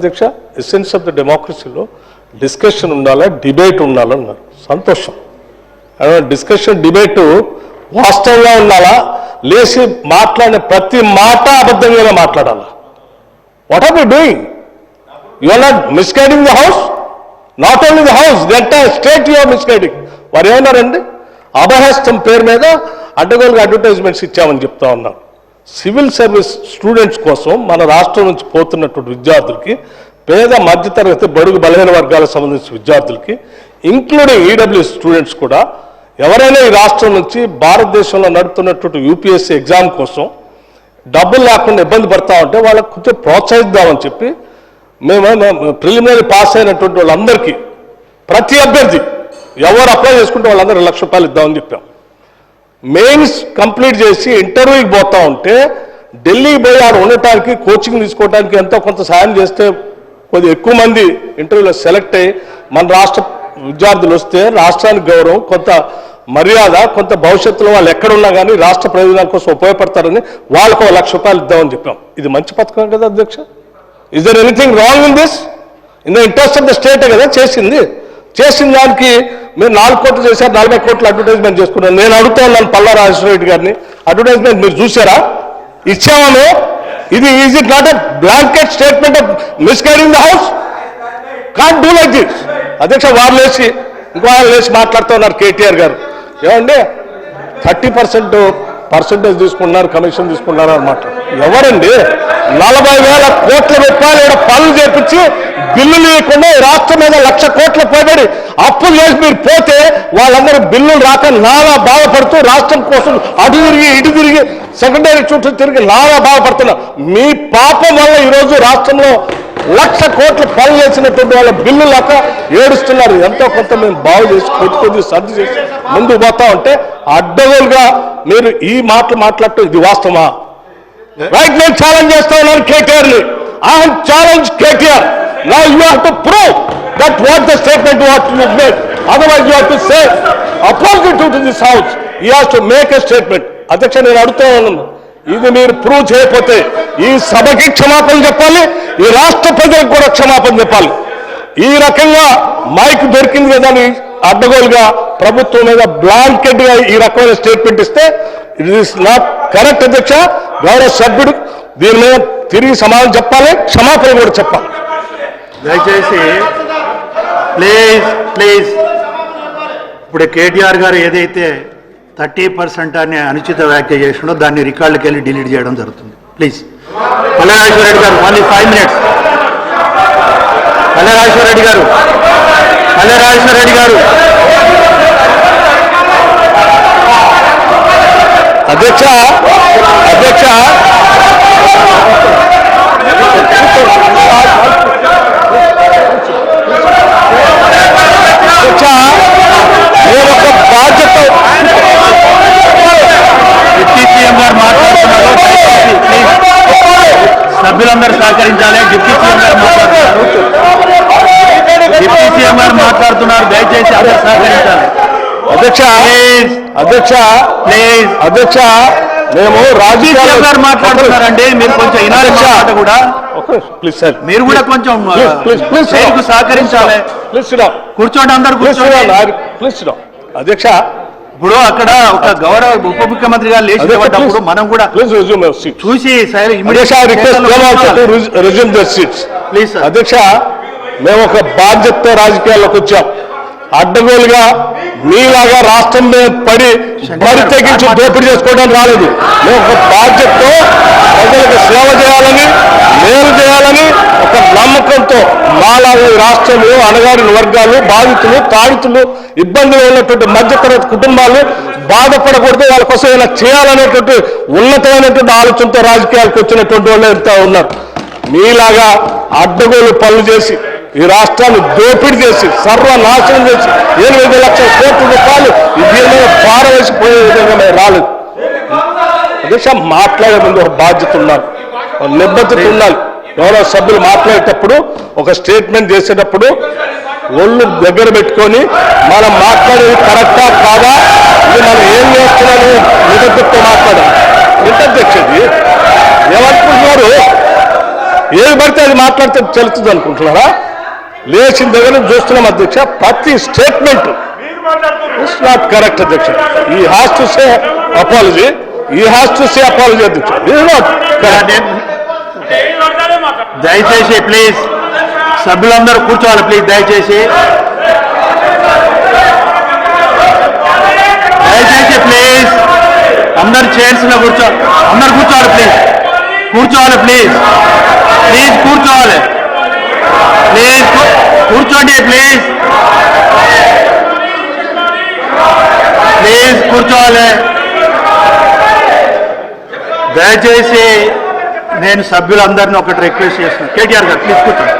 అధ్యక్ష essence of the డెమోక్రసీలో discussion ఉండాలా డిబేట్ ఉండాలన్నారు. సంతోషం. డిస్కషన్ డిబేటు వాస్తవంగా ఉండాలా, లేచి మాట్లాడిన ప్రతి మాట అబద్ధంగానే మాట్లాడాలా. What are you doing? You are not misguiding the house, not only the house, the entire state you are misguiding. వారు ఏమన్నారండి? అభయహస్తం పేరు మీద అడ్డగోలుగా అడ్వర్టైజ్మెంట్స్ ఇచ్చామని చెప్తా ఉన్నారు. సివిల్ సర్వీస్ స్టూడెంట్స్ కోసం మన రాష్ట్రం నుంచి పోతున్నటువంటి విద్యార్థులకి, పేద మధ్యతరగతి బడుగు బలహీన వర్గాలకు సంబంధించిన విద్యార్థులకి, ఇంక్లూడింగ్ ఈడబ్ల్యూ స్టూడెంట్స్ కూడా ఎవరైనా ఈ రాష్ట్రం నుంచి భారతదేశంలో నడుపుతున్నటువంటి యూపీఎస్సీ ఎగ్జామ్ కోసం డబ్బులు లేకుండా ఇబ్బంది పడతా ఉంటే వాళ్ళకు కొంచెం ప్రోత్సహిద్దామని చెప్పి మేము ప్రిలిమినరీ పాస్ అయినటువంటి వాళ్ళందరికీ, ప్రతి అభ్యర్థి ఎవరు అప్లై చేసుకుంటే వాళ్ళందరూ ₹1,00,000 ఇద్దామని చెప్పాం. మెయిన్స్ కంప్లీట్ చేసి ఇంటర్వ్యూకి పోతా ఉంటే ఢిల్లీకి పోయి ఆడ ఉండటానికి, కోచింగ్ తీసుకోవడానికి ఎంతో కొంత సాయం చేస్తే కొద్దిగా ఎక్కువ మంది ఇంటర్వ్యూలో సెలెక్ట్ అయ్యి మన రాష్ట్ర విద్యార్థులు వస్తే రాష్ట్రానికి గౌరవం, కొంత మర్యాద, కొంత భవిష్యత్తులో వాళ్ళు ఎక్కడున్నా కానీ రాష్ట్ర ప్రయోజనాల కోసం ఉపయోగపడతారని వాళ్ళకు ₹1,00,000 ఇద్దామని చెప్పాం. ఇది మంచి పథకం కదా అధ్యక్ష? Is there anything wrong in this? In the interest of the స్టేటే కదా చేసింది. చేసిన దానికి మీరు 4 కోట్లు చేశారు, 40 కోట్లు అడ్వర్టైజ్మెంట్ చేసుకున్నారు. నేను అడుగుతా ఉన్నాను పల్లా రాజేశ్వర రెడ్డి గారిని, అడ్వర్టైజ్మెంట్ మీరు చూసారా? ఇచ్చామని. ఇది is it not a blanket statement of misguiding the house? Can't do like this. అధ్యక్ష వారు లేచి ఇంకో ఆయన లేచి మాట్లాడుతూ ఉన్నారు కేటీఆర్ గారు. ఏమండి 30% తీసుకున్నారు, కమిషన్ తీసుకున్నారు అన్నమాట. ఎవరండి 40,000 కోట్ల రూపాయలు పనులు చేపించి బిల్లులు ఇవ్వకుండా రాష్ట్రం మీద 1,00,000 కోట్ల పైబడి అప్పులు చేసి మీరు పోతే వాళ్ళందరూ బిల్లులు రాక నానా బాధపడుతూ రాష్ట్రం కోసం అటు తిరిగి ఇటు తిరిగి సెకండరీ చుట్టూ తిరిగి నానా బాధపడుతున్నారు. మీ పాపం వల్ల ఈరోజు రాష్ట్రంలో 1,00,000 కోట్ల పనులు చేసినటువంటి వాళ్ళ బిల్లు లేక ఏడుస్తున్నారు. ఎంతో కొంత మేము బాగు చేసి కొద్ది సర్ది చేసి ముందుకు పోతా ఉంటే అడ్డగోలుగా మీరు ఈ మాటలు మాట్లాడటం ఇది వాస్తవమా? రైట్, నేను ఛాలెంజ్ చేస్తా ఉన్నాను కేటీఆర్ని. I have challenge KTR. Now you have to prove that what the statement what you made. Otherwise you have to say opposite to this house. He has to make a statement. అధ్యక్ష నేను అడుగుతా ఉన్నాను, ఇది మీరు prove చేయకపోతే ఈ సభకి క్షమాపణ చెప్పాలి, ఈ రాష్ట్ర ప్రజలకు కూడా క్షమాపణ చెప్పాలి. ఈ రకంగా మైక్ దొరికింది కదా అని అడ్డగోలుగా ప్రభుత్వం మీద బ్లాంకెట్ గా ఈ రకమైన స్టేట్మెంట్ ఇస్తే ఇట్ ఈస్ నాట్ కరెక్ట్. అధ్యక్ష గౌరవ సభ్యుడు దీని మీద తిరిగి సమాధానం చెప్పాలి, క్షమాపణ కూడా చెప్పాలి. దయచేసి ప్లీజ్ ఇప్పుడు కేటీఆర్ గారు ఏదైతే 30% అని అనుచిత వ్యాఖ్య చేసినో దాన్ని రికార్డుకి వెళ్ళి డిలీట్ చేయడం జరుగుతుంది. ప్లీజ్. పల్లెరాజేశ్వర రెడ్డి గారు ఓన్లీ 5 minutes. పల్లెరాజేశ్వర రెడ్డి గారు అధ్యక్ష సభ్యులందరూ సహకరించాలి. డిప్యూటీ సీఎం గారు మాట్లాడుతున్నారు, దయచేసి అందరూ సహకరించాలి. అధ్యక్ష మేము రాజకీయ గారు మాట్లాడుతున్నారండి, మీరు కొంచెం వినాలి కూడా. మీరు కూడా కొంచెం సహకరించాలి. కూర్చోండి, అందరు కూర్చోండి. అధ్యక్ష ఇప్పుడు అక్కడ ఒక గౌరవ ఉప ముఖ్యమంత్రి గారు లేచినప్పుడు మనం కూడా చూసి ప్లీజ్. అధ్యక్ష మేము ఒక బాధ్యతతో రాజకీయాల్లోకి వచ్చాం. అడ్డగోలుగా మీలాగా రాష్ట్రం మీద పడి బరి తెగించి దోపిడీ చేసుకోవడానికి రాలేదు. మేము ఒక బాధ్యతతో ప్రజలకు సేవ చేయాలని, మేలు చేయాలని ఒక నమ్మకంతో మాలాగా ఈ రాష్ట్రంలో అణగారిన వర్గాలు, బాధితులు, తాడితులు, ఇబ్బందులు ఉన్నటువంటి మధ్యతరగతి కుటుంబాలు బాధపడకూడదు, వాళ్ళ కోసం ఇలా చేయాలనేటువంటి ఉన్నతమైనటువంటి ఆలోచనతో రాజకీయాలకు వచ్చినటువంటి వాళ్ళు ఎంత ఉన్నారు. మీలాగా అడ్డగోలు పనులు చేసి ఈ రాష్ట్రాన్ని దోపిడీ చేసి సర్వనాశనం చేసి 8 లక్షల కోట్ల రూపాయలు దీని మీద పారవేసిపోయే విధంగా మేము రాలేదు. అధ్యక్ష మాట్లాడే ముందు ఒక బాధ్యత ఉండాలి, నిబద్ధత ఉండాలి. గౌరవ సభ్యులు మాట్లాడేటప్పుడు, ఒక స్టేట్మెంట్ చేసేటప్పుడు ఒళ్ళు దగ్గర పెట్టుకొని మనం మాట్లాడేది కరెక్టా కాదా, ఇది మనం ఏం చేస్తున్నాము నిబద్ధతతో మాట్లాడాలి. ఎంత అధ్యక్ష ఏమనుకుంటున్నారు? ఏది పడితే అది మాట్లాడితే చెల్లుతుంది అనుకుంటున్నారా? లేచిన దగ్గర నుంచి చూస్తున్నాం అధ్యక్ష, ప్రతి స్టేట్మెంట్ ఇట్స్ నాట్ కరెక్ట్ అధ్యక్ష. ఈ హ్యాస్ టు సే అపాలజీ, ఈ హ్యాస్ టు సే అపాలజీ అధ్యక్ష. It not correct. దయచేసి ప్లీజ్ సభ్యులందరూ కూర్చోవాలి ప్లీజ్. దయచేసి ప్లీజ్ అందరు చైర్స్ లో అందరు కూర్చోవాలి ప్లీజ్. కూర్చోవాలి ప్లీజ్. ప్లీజ్ కూర్చోవాలి. ప్లీజ్ కూర్చోండి ప్లీజ్. ప్లీజ్ కూర్చోవాలి. దయచేసి నేను సభ్యులందరినీ ఒకటి రిక్వెస్ట్ చేస్తున్నాను. కేటీఆర్ గారు ప్లీజ్ కూర్చోండి.